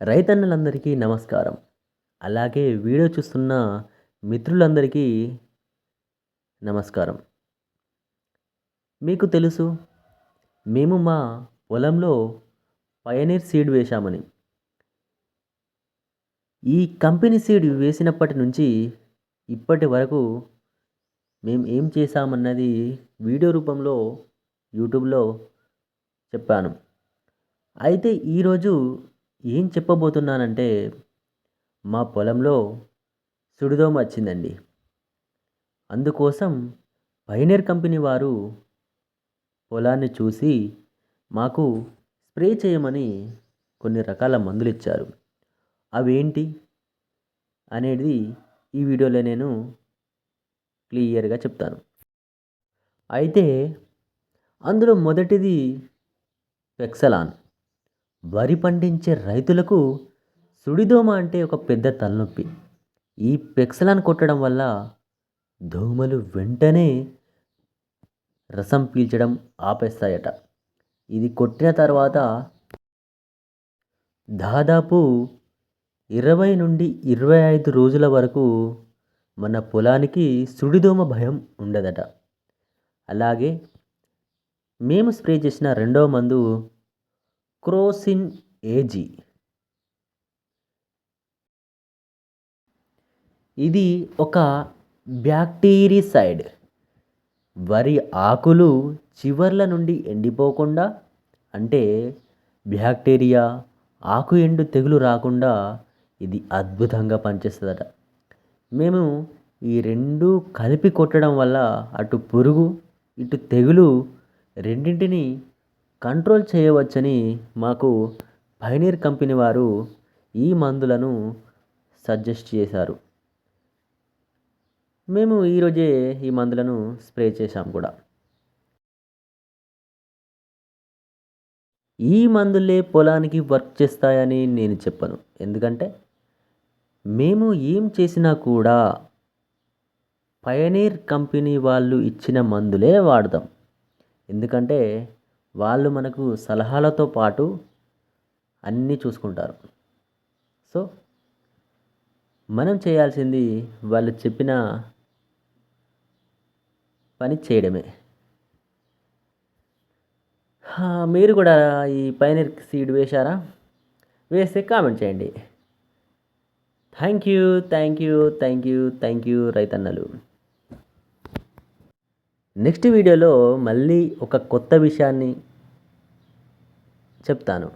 రైతన్నలందరికీ నమస్కారం. అలాగే వీడియో చూస్తున్న మిత్రులందరికీ నమస్కారం. మీకు తెలుసు మేము మా పొలంలో పయనీర్ సీడ్ వేశామని. ఈ కంపెనీ సీడ్ వేసినప్పటి నుంచి ఇప్పటి వరకు మేము ఏం చేశామన్నది వీడియో రూపంలో యూట్యూబ్‌లో చెప్పాను. అయితే ఈరోజు ఏం చెప్పబోతున్నానంటే మా పొలంలో సుడిదోమ వచ్చిందండి. అందుకోసం పయనీర్ కంపెనీ వారు పొలాన్ని చూసి మాకు స్ప్రే చేయమని కొన్ని రకాల మందులిచ్చారు. అవేంటి అనేది ఈ వీడియోలో నేను క్లియర్‌గా చెప్తాను. అయితే అందులో మొదటిది పెక్సలాన్. వరి పండించే రైతులకు సుడిదోమ అంటే ఒక పెద్ద తలనొప్పి. ఈ పెక్సలాన్ కొట్టడం వల్ల దోమలు వెంటనే రసం పీల్చడం ఆపేస్తాయట. ఇది కొట్టిన తర్వాత దాదాపు 20-25 రోజుల వరకు మన పొలానికి సుడిదోమ భయం ఉండదట. అలాగే మేము స్ప్రే చేసిన రెండవ మందు క్రోసిన్ ఏజీ. ఇది ఒక బ్యాక్టీరిసైడ్. వరి ఆకులు చివర్ల నుండి ఎండిపోకుండా, అంటే బ్యాక్టీరియా, ఆకు ఎండు తెగులు రాకుండా ఇది అద్భుతంగా పనిచేస్తుందట. మేము ఈ రెండు కలిపి కొట్టడం వల్ల అటు పురుగు, ఇటు తెగులు రెండింటిని కంట్రోల్ చేయవచ్చని మాకు పయనీర్ కంపెనీ వారు ఈ మందులను సజెస్ట్ చేశారు. మేము ఈరోజే ఈ మందులను స్ప్రే చేశాం కూడా. ఈ మందులే పొలానికి వర్క్ చేస్తాయని నేను చెప్పను. ఎందుకంటే మేము ఏం చేసినా కూడా పయనీర్ కంపెనీ వాళ్ళు ఇచ్చిన మందులే వాడతాం. ఎందుకంటే వాళ్ళు మనకు సలహాలతో పాటు అన్నీ చూసుకుంటారు. సో మనం చేయాల్సింది వాళ్ళు చెప్పిన పని చేయడమే. మీరు కూడా ఈ పైనీర్ సీడ్ వేశారా? వేస్తే కామెంట్ చేయండి. Thank you, thank you, thank you, thank you రైతన్నలు. నెక్స్ట్ వీడియోలో మళ్ళీ ఒక కొత్త విషయాన్ని చెప్తాను.